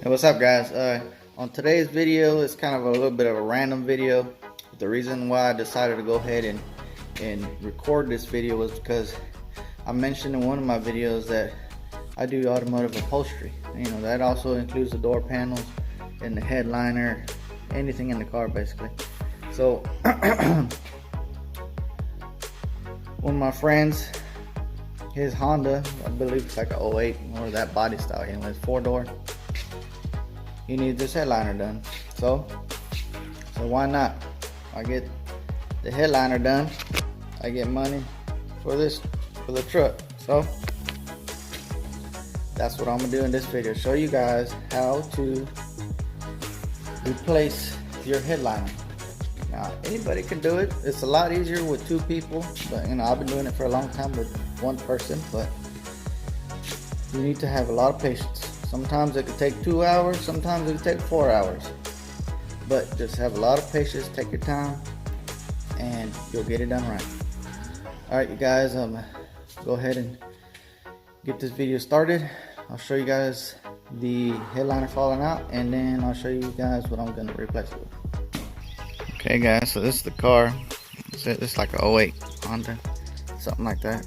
Hey, what's up, guys? On today's video, it's kind of a little bit of a random video. The reason why I decided to go ahead and record this video was because I mentioned in one of my videos that I do automotive upholstery. You know, that also includes the door panels and the headliner, anything in the car basically. So one of my friends, his Honda, I believe it's like a 08 or that body style, anyways, 4-door. He needs this headliner done. So why not? I get the headliner done, I get money for the truck. So that's what I'm gonna do in this video. Show you guys how to replace your headliner. Now anybody can do it. It's a lot easier with two people, but you know, I've been doing it for a long time with one person, but you need to have a lot of patience. Sometimes it could take 2 hours, sometimes it could take 4 hours. But just have a lot of patience, take your time, and you'll get it done right. Alright, you guys, go ahead and get this video started. I'll show you guys the headliner falling out, and then I'll show you guys what I'm going to replace it with. Okay guys, so this is the car. It's like a 08 Honda, something like that.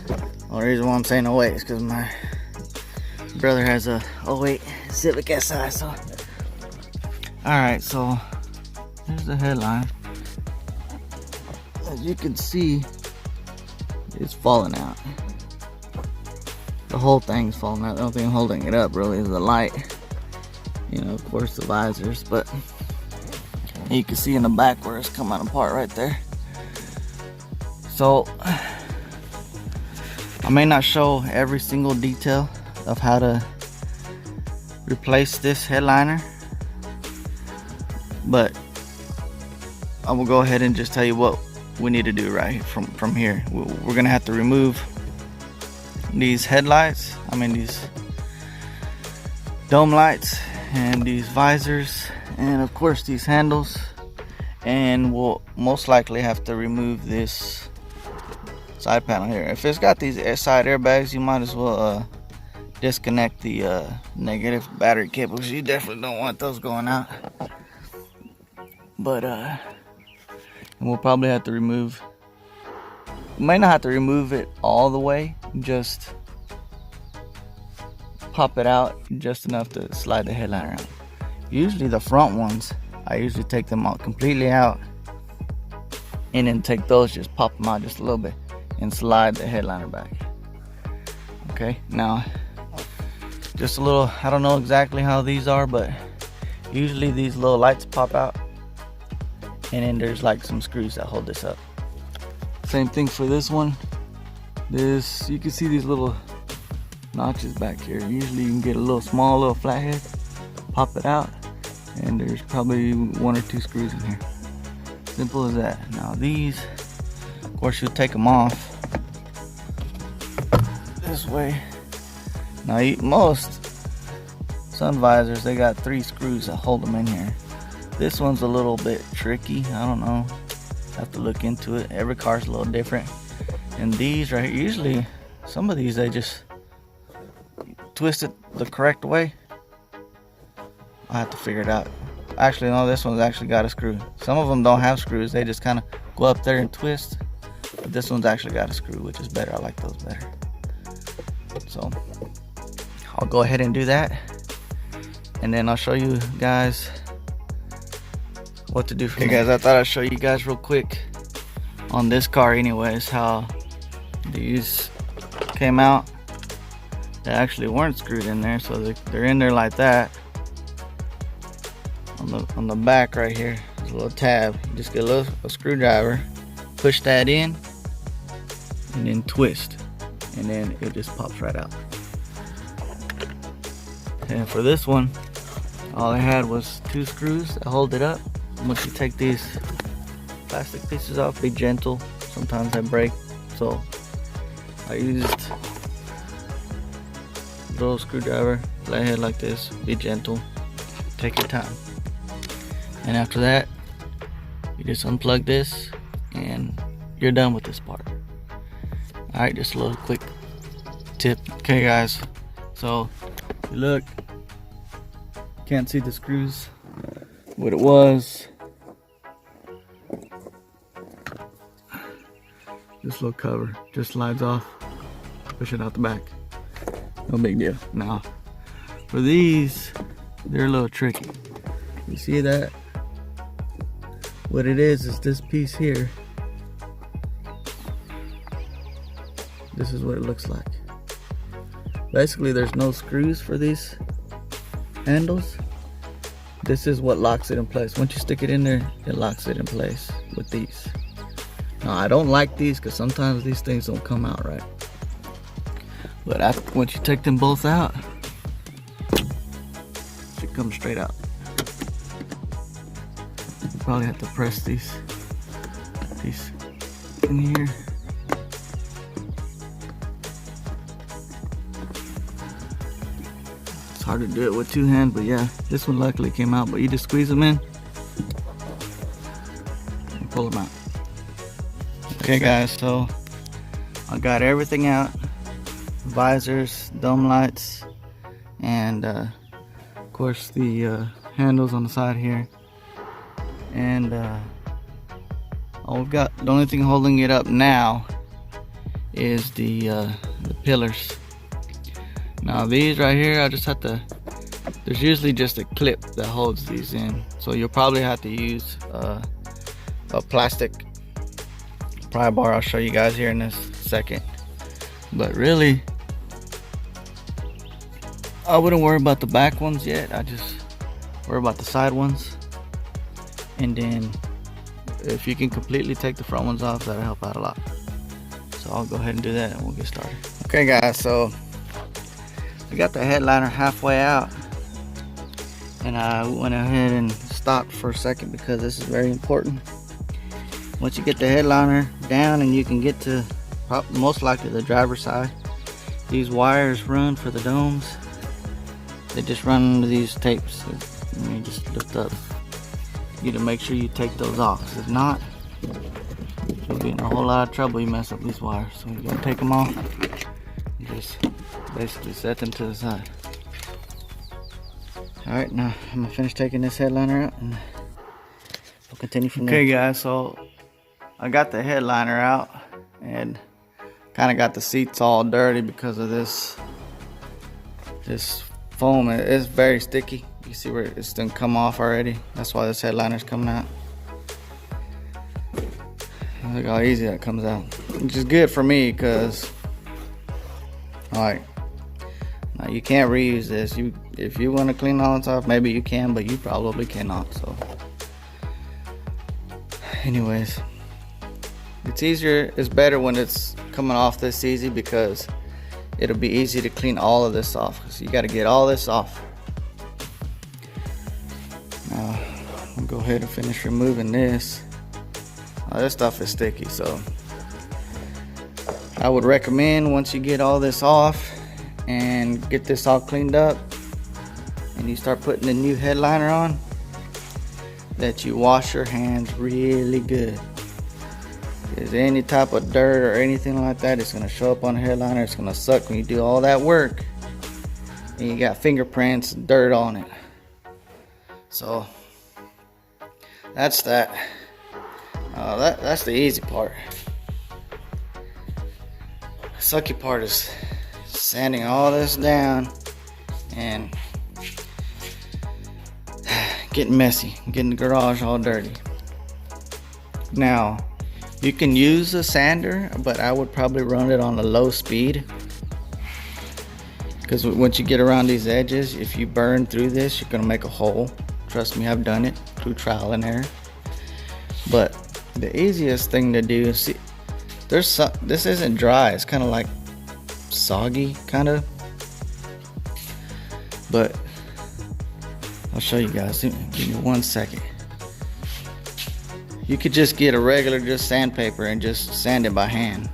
The only reason why I'm saying 08 is because my brother has a 08 Civic Si. So alright, so here's the headline. As you can see, it's falling out. The whole thing's falling out. The only thing holding it up really is the light, you know, of course the visors, but you can see in the back where it's coming apart right there. So I may not show every single detail of how to replace this headliner, but I will go ahead and just tell you what we need to do right from here. We're gonna have to remove these headlights, these dome lights, and these visors, and of course these handles, and we'll most likely have to remove this side panel here. If it's got these side airbags, you might as well disconnect the negative battery cables. You definitely don't want those going out. But and we'll probably have to remove, we may not have to remove it all the way, just pop it out just enough to slide the headliner out. Usually the front ones, I usually take them out completely out, and then take those, just pop them out just a little bit and slide the headliner back. Okay, now just a little, I don't know exactly how these are, but usually these little lights pop out, and then there's like some screws that hold this up. Same thing for this one. This, you can see these little notches back here. Usually you can get a little flathead, pop it out, and there's probably 1 or 2 screws in here. Simple as that. Now these, of course, you'll take them off this way. Now most sun visors, they got 3 screws that hold them in here. This one's a little bit tricky. I don't know, have to look into it. Every car's a little different. And these right here, usually some of these, they just twist it the correct way. I have to figure it out. Actually no, this one's actually got a screw. Some of them don't have screws, they just kind of go up there and twist. But this one's actually got a screw, which is better. I like those better. So I'll go ahead and do that, and then I'll show you guys what to do from there. Guys, I thought I'd show you guys real quick on this car anyways how these came out. They actually weren't screwed in there, so they're in there like that. On the back right here, there's a little tab. You just get a screwdriver, push that in, and then twist, and then it just pops right out. And for this one, all I had was 2 screws that hold it up. Once you take these plastic pieces off, be gentle. Sometimes they break, so I used a little screwdriver, flathead like this. Be gentle, take your time. And after that, you just unplug this and you're done with this part. Alright, just a little quick tip. Okay guys, so look, Can't see the screws, what it was. This little cover just slides off, push it out the back. No big deal. Now, for these, they're a little tricky. You see that? What it is this piece here. This is what it looks like. Basically, there's no screws for these handles. This is what locks it in place. Once you stick it in there, it locks it in place with these. Now, I don't like these because sometimes these things don't come out right. But once you take them both out, it should come straight out. You probably have to press these in here. It's hard to do it with two hands, but yeah, this one luckily came out. But you just squeeze them in and pull them out. Okay guys, so I got everything out. Visors, dome lights, and of course the handles on the side here. And all we've got, the only thing holding it up now is the pillars. Now these right here, I just have to, there's usually just a clip that holds these in, so you'll probably have to use a plastic pry bar. I'll show you guys here in a second. But really, I wouldn't worry about the back ones yet. I just worry about the side ones. And then if you can completely take the front ones off, that'll help out a lot. So I'll go ahead and do that and we'll get started. Okay guys, so I got the headliner halfway out, and I went ahead and stopped for a second because this is very important. Once you get the headliner down and you can get to most likely the driver's side, these wires run for the domes. They just run into these tapes. Let me just lift up. You need to make sure you take those off. If not, you'll be in a whole lot of trouble. You mess up these wires. So you gotta take them off and just basically set them to the side. Alright, now I'm gonna finish taking this headliner out and we'll continue from there. Okay guys, so I got the headliner out and kind of got the seats all dirty because of this foam. It's very sticky. You see where it's done come off already. That's why this headliner's coming out. Look how easy that comes out, which is good for me because, alright, now you can't reuse this. If you want to clean all this off, maybe you can, but you probably cannot. So anyways, it's easier, it's better when it's coming off this easy because it'll be easy to clean all of this off. So you got to get all this off. Now I'll go ahead and finish removing this. This stuff is sticky, so I would recommend once you get all this off and get this all cleaned up and you start putting the new headliner on, that you wash your hands really good. Because any type of dirt or anything like that, it's going to show up on the headliner. It's going to suck when you do all that work and you got fingerprints and dirt on it. So that's that. That's the easy part. The sucky part is sanding all this down and getting messy, getting the garage all dirty. Now, you can use a sander, but I would probably run it on a low speed. Because once you get around these edges, if you burn through this, you're gonna make a hole. Trust me, I've done it through trial and error. But the easiest thing to do is, see, this isn't dry, it's kind of like soggy, kind of. But I'll show you guys. Give me 1 second. You could just get a regular just sandpaper and just sand it by hand.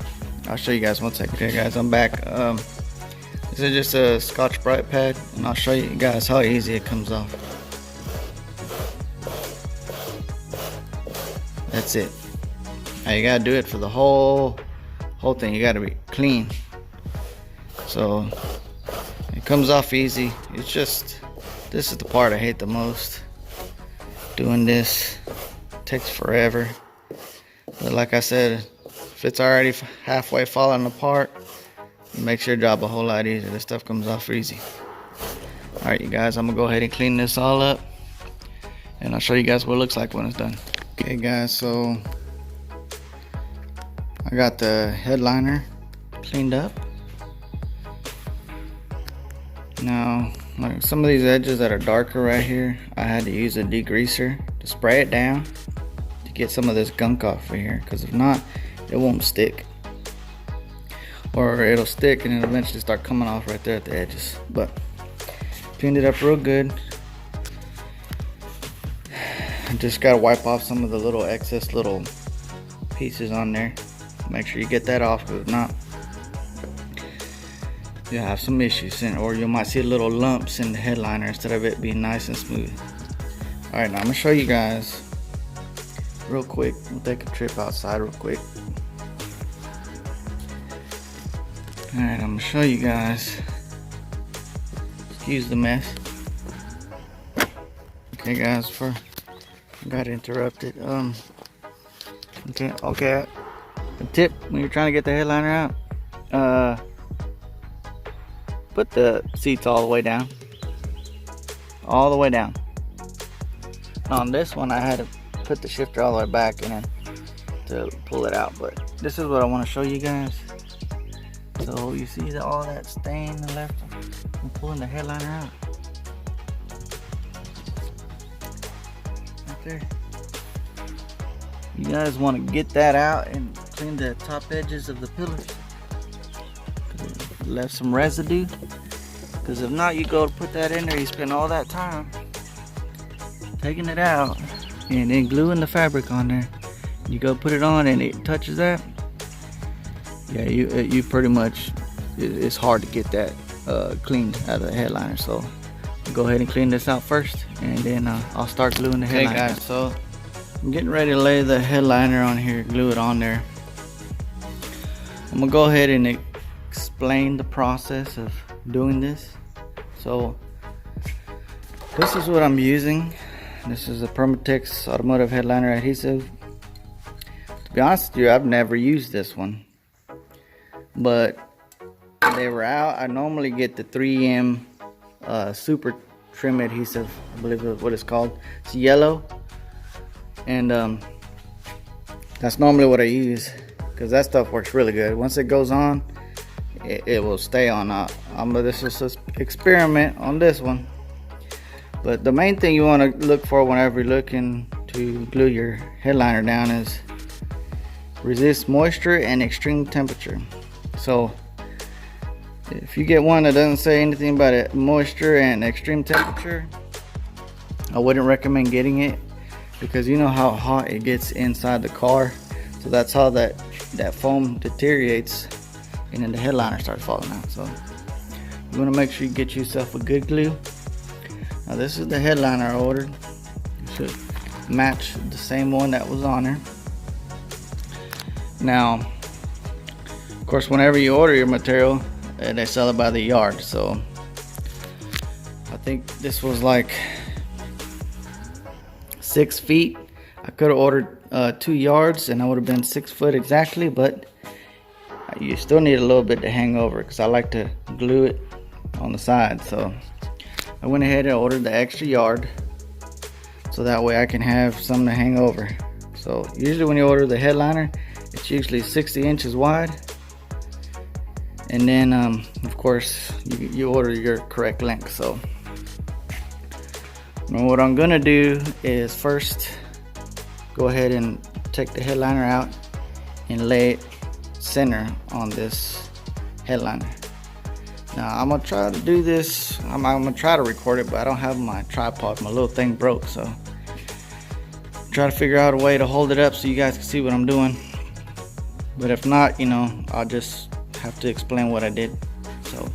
I'll show you guys 1 second. Okay guys, I'm back. This is just a Scotch-Brite pad, and I'll show you guys how easy it comes off. That's it. Now you gotta do it for the whole thing. You gotta be clean. So it comes off easy. It's just This is the part I hate the most. Doing this takes forever. But like I said, if it's already halfway falling apart, it makes your job a whole lot easier. This stuff comes off easy. Alright, you guys, I'm gonna go ahead and clean this all up, and I'll show you guys what it looks like when it's done. Okay guys, so I got the headliner cleaned up. Now, like some of these edges that are darker right here, I had to use a degreaser to spray it down to get some of this gunk off of here, because if not, it won't stick. Or it'll stick and it'll eventually start coming off right there at the edges. But cleaned it up real good. Just gotta wipe off some of the little excess little pieces on there. Make sure you get that off, because if not, you'll have some issues, or you might see little lumps in the headliner instead of it being nice and smooth. Alright, now I'm gonna show you guys real quick. We'll take a trip outside real quick. Alright, I'm gonna show you guys. Excuse the mess. Okay guys, got interrupted. Okay. The tip when you're trying to get the headliner out, put the seats all the way down. All the way down. On this one I had to put the shifter all the way back and then to pull it out, but this is what I want to show you guys. So you see all that stain left? I'm pulling the headliner out. Right there. You guys want to get that out and clean the top edges of the pillars. Left some residue, because if not, you go to put that in there, you spend all that time taking it out and then gluing the fabric on there. You go put it on and it touches that. Yeah, you pretty much, it's hard to get that cleaned out of the headliner. So go ahead and clean this out first, and then I'll start gluing the headliner. Okay guys, so I'm getting ready to lay the headliner on here, glue it on there. I'm gonna go ahead and explain the process of doing this. So this is what I'm using. This is a Civic automotive headliner adhesive. To be honest with you, I've never used this one, but they were out. I normally get the 3M super trim adhesive, I believe is what it's called. It's yellow, and that's normally what I use, because that stuff works really good. Once it goes on, it will stay on. This is an experiment on this one, but the main thing you want to look for whenever you're looking to glue your headliner down is resist moisture and extreme temperature. So if you get one that doesn't say anything about it, moisture and extreme temperature, I wouldn't recommend getting it, because you know how hot it gets inside the car. So that's how that foam deteriorates, and then the headliner starts falling out. So you want to make sure you get yourself a good glue. Now this is the headliner I ordered. It should match the same one that was on there. Now, of course, whenever you order your material, they sell it by the yard. So I think this was like 6 feet. I could have ordered 2 yards and I would have been 6 foot exactly, but you still need a little bit to hang over, because I like to glue it on the side. So I went ahead and ordered the extra yard, so that way I can have something to hang over. So usually when you order the headliner, it's usually 60 inches wide, and then of course you order your correct length. So now what I'm gonna do is first go ahead and take the headliner out and lay it center on this headliner. Now I'm gonna try to do this. I'm gonna try to record it, but I don't have my tripod. My little thing broke, so try to figure out a way to hold it up so you guys can see what I'm doing. But if not, you know, I'll just have to explain what I did. So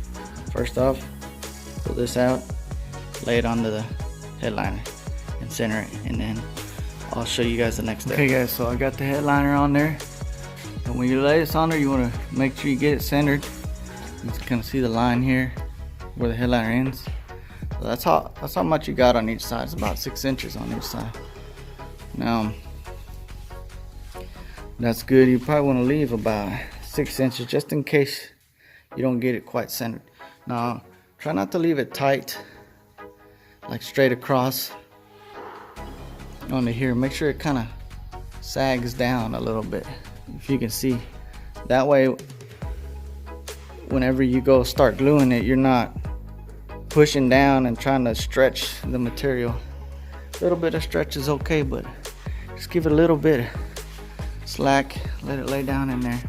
first off, pull this out, lay it onto the headliner and center it, and then I'll show you guys the next step. Okay guys, so I got the headliner on there, and when you lay this on there, you want to make sure you get it centered. You can kind of see the line here where the headliner ends. So that's how much you got on each side. It's about 6 inches on each side. Now that's good. You probably want to leave about 6 inches just in case you don't get it quite centered. Now try not to leave it tight, like straight across onto here. Make sure it kind of sags down a little bit, if you can see. That way whenever you go start gluing it, you're not pushing down and trying to stretch the material. A little bit of stretch is okay, but just give it a little bit slack, let it lay down in there.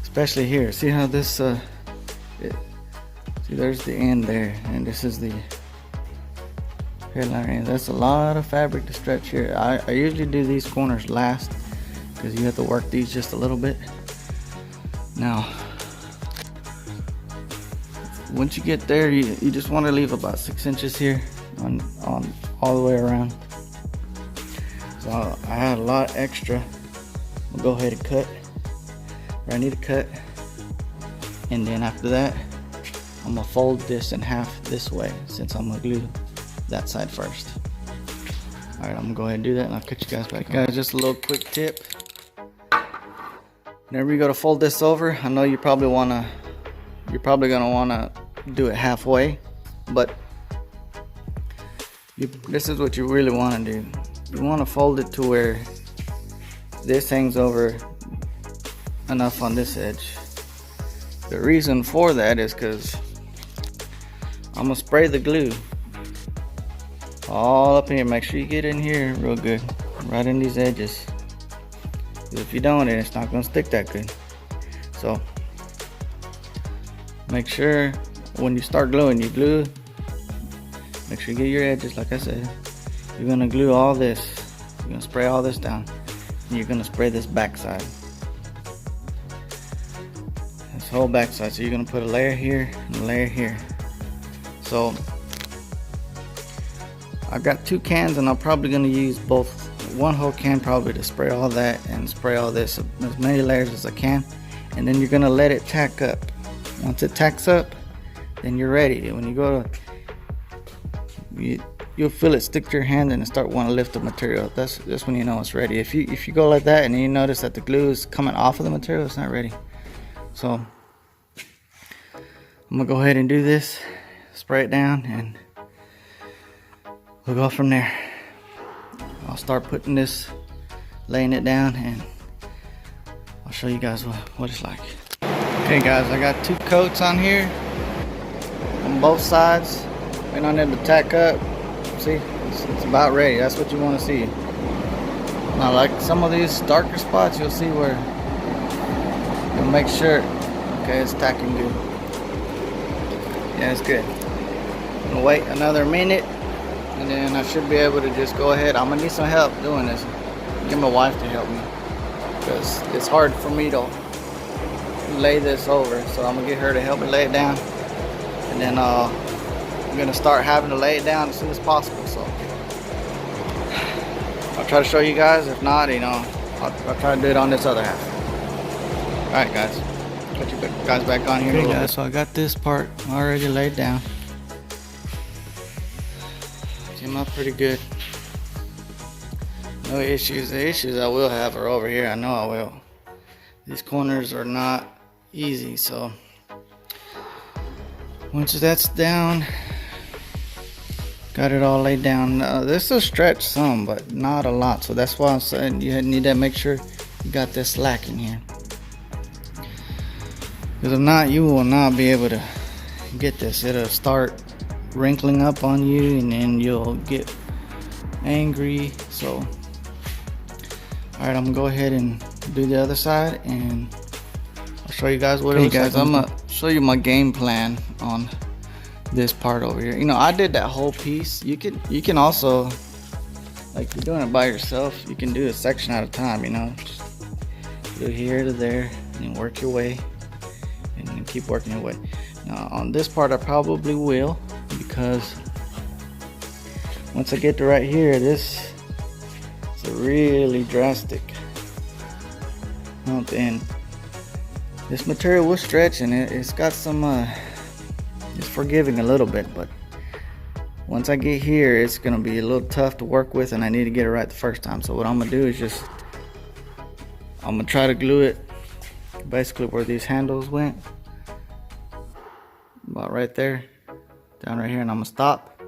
Especially here, see how this see, there's the end there, and this is the headliner end. That's a lot of fabric to stretch here. I usually do these corners last because you have to work these just a little bit. Now once you get there, you just want to leave about 6 inches here on all the way around. So I had a lot extra. I'll go ahead and cut where I need to cut, and then after that I'm gonna fold this in half this way, since I'm gonna glue that side first. All right, I'm gonna go ahead and do that, and I'll cut you guys back. Guys, just a little quick tip. Whenever you go to fold this over, I know you're probably gonna wanna do it halfway, but this is what you really want to do. You want to fold it to where this hangs over enough on this edge. The reason for that is because I'm gonna spray the glue all up in here. Make sure you get in here real good, right in these edges. If you don't, it's not gonna stick that good. So make sure when you start gluing, you glue. Make sure you get your edges, like I said. You're gonna glue all this. You're gonna spray all this down, and you're gonna spray this backside. This whole backside. So you're gonna put a layer here and a layer here. So I've got 2 cans, and I'm probably gonna use both. One whole can probably to spray all that and spray all this, as many layers as I can, and then you're gonna let it tack up. Once it tacks up, then you're ready. When you go to, you'll feel it stick to your hand and start wanting to lift the material. That's when you know it's ready. If you go like that and you notice that the glue is coming off of the material, it's not ready. So I'm gonna go ahead and do this, spray it down, and we'll go from there. I'll start putting this, laying it down, and I'll show you guys what it's like. Okay guys, I got 2 coats on here on both sides, waiting on them to tack up. See, it's about ready. That's what you want to see. Now, like some of these darker spots, you'll see where you'll make sure, okay, it's tacking good. Yeah, it's good. I'm gonna wait another minute, and then I should be able to just go ahead. I'm gonna need some help doing this. Get my wife to help me, because it's hard for me to lay this over. So I'm gonna get her to help me lay it down, and then I'm gonna start having to lay it down as soon as possible. So I'll try to show you guys. If not, I'll try to do it on this other half. All right, guys. Put you guys back on here. Okay, guys. So I got this part already laid down. Came up pretty good. No issues. The issues I will have are over here. I know I will. These corners are not easy. So once that's down, got it all laid down. This will stretch some, but not a lot. So that's why I'm saying you need to make sure you got this slack in here. Because if not, you will not be able to get this. It'll start wrinkling up on you, and then you'll get angry. So alright, I'm gonna go ahead and do the other side, and I'll show you guys what it looks like. I'm gonna show you my game plan on this part over here. I did that whole piece. You can also, like, if you're doing it by yourself, you can do a section at a time. Just do here to there, and then work your way, and then keep working your way. Now on this part, I probably will, because once I get to right here, this is a really drastic hump, and this material will stretch, and it's got some It's forgiving a little bit, but once I get here, it's gonna be a little tough to work with, and I need to get it right the first time. So what I'm gonna do is I'm gonna try to glue it basically where these handles went, about right there, down right here, and I'm gonna stop,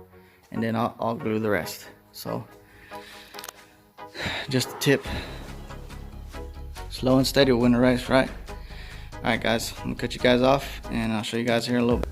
and then I'll glue the rest. So just a tip, slow and steady will win the race, right? All right, guys, I'm gonna cut you guys off, and I'll show you guys here in a little bit.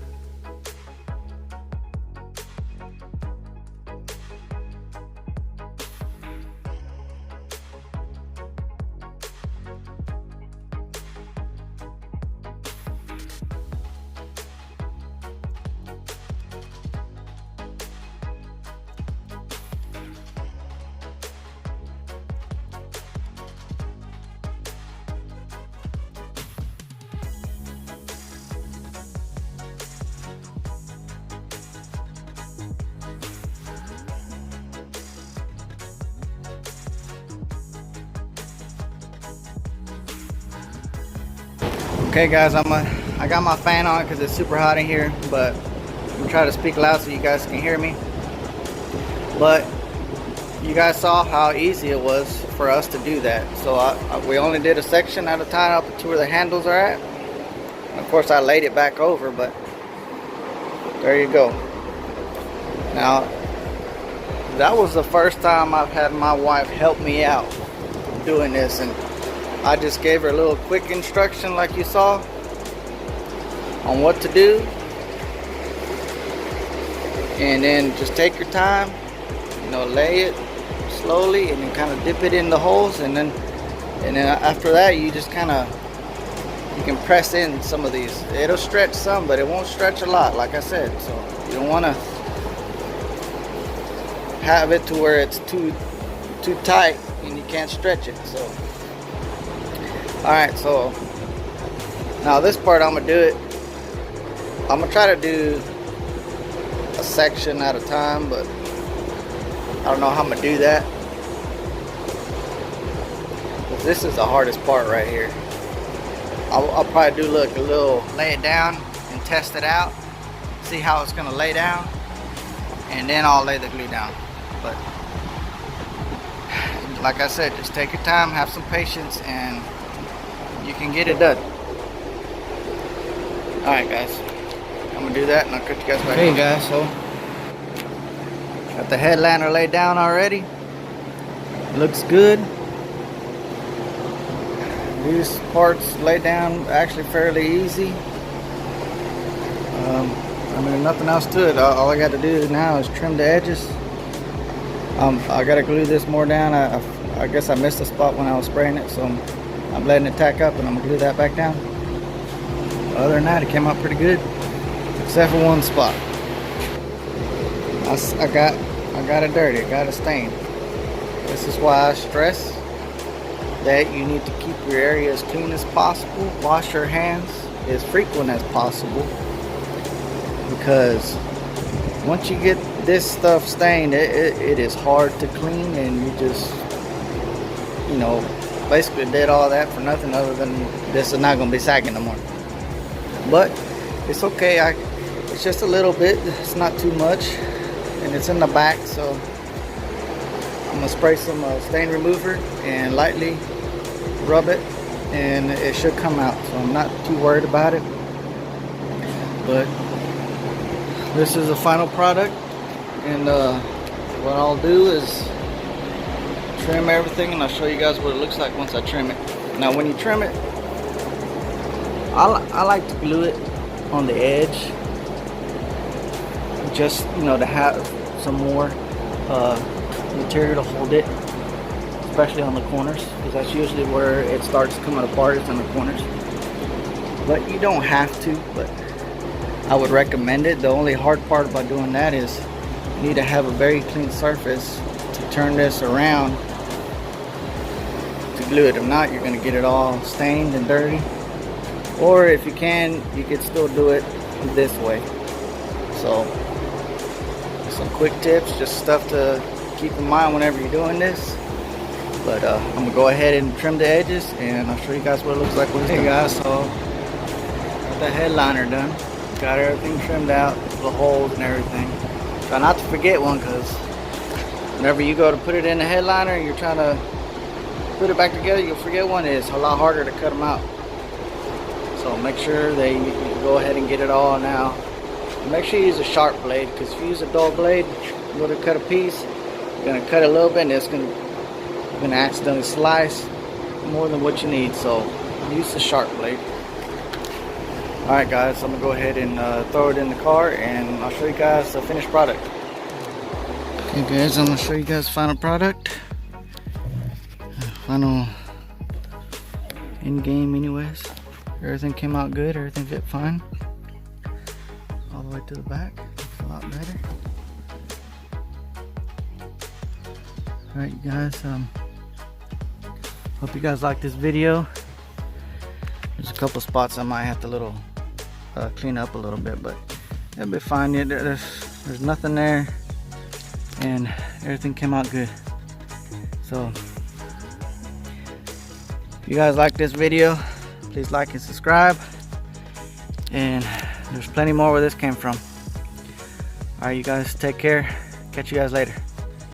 Okay guys, I got my fan on because it's super hot in here, but I'm gonna try to speak loud so you guys can hear me. But you guys saw how easy it was for us to do that. So we only did a section at a time up to where the handles are at. Of course I laid it back over, but there you go. Now that was the first time I've had my wife help me out doing this, and I just gave her a little quick instruction like you saw on what to do, and then just take your time, you know, lay it slowly and then kind of dip it in the holes, and then after that you just kind of, you can press in some of these. It'll stretch some, but it won't stretch a lot, like I said. So you don't want to have it to where it's too tight and you can't stretch it. So alright, so now this part I'm gonna do it. I'm gonna try to do a section at a time, but I don't know how I'm gonna do that. This is the hardest part right here. I'll probably do a little lay it down and test it out, see how it's gonna lay down, and then I'll lay the glue down. But like I said, just take your time, have some patience, and you can get it done. Alright guys, I'm gonna do that and I'll cut you guys back. Hey guys, so got the headliner laid down already. Looks good. These parts laid down actually fairly easy. I mean, nothing else to it. All I got to do now is trim the edges. I gotta glue this more down. I guess I missed a spot when I was spraying it, so I'm letting it tack up and I'm gonna glue that back down. Other than that, it came out pretty good, except for one spot. I got it dirty, I got it stained. This is why I stress that you need to keep your area as clean as possible. Wash your hands as frequent as possible, because once you get this stuff stained, it is hard to clean, and you just, you know, basically did all that for nothing other than this is not going to be sagging no more. But it's okay. It's just a little bit. It's not too much, and it's in the back, so I'm going to spray some stain remover and lightly rub it, and it should come out. So I'm not too worried about it. But this is the final product, and what I'll do is trim everything, and I'll show you guys what it looks like once I trim it. Now when you trim it, I like to glue it on the edge, just, you know, to have some more material to hold it, especially on the corners, because that's usually where it starts coming apart, is on the corners. But you don't have to, but I would recommend it. The only hard part about doing that is you need to have a very clean surface to turn this around to glue it. If not, you're going to get it all stained and dirty. Or if you can, you could still do it this way. So some quick tips, just stuff to keep in mind whenever you're doing this. But I'm going to go ahead and trim the edges, and I'll show you guys what it looks like when it's done. Hey guys, so got the headliner done. got everything trimmed out, the holes and everything. Try not to forget one, because whenever you go to put it in the headliner and you're trying to put it back together, you'll forget one. It's a lot harder to cut them out. So make sure that you go ahead and get it all now. Make sure you use a sharp blade, because if you use a dull blade, you go to cut a piece, you're gonna cut a little bit, and it's gonna accidentally slice more than what you need. So use the sharp blade. Alright guys, I'm gonna go ahead and throw it in the car, and I'll show you guys the finished product. Okay guys, I'm gonna show you guys the final product. Final in game anyways. Everything came out good, everything fit fine. All the way to the back, looks a lot better. Alright you guys, hope you guys like this video. There's a couple spots I might have to clean up a little bit, but it'll be fine. There's nothing there, and everything came out good. So if you guys like this video, please like and subscribe, and there's plenty more where this came from. Alright you guys, take care. Catch you guys later.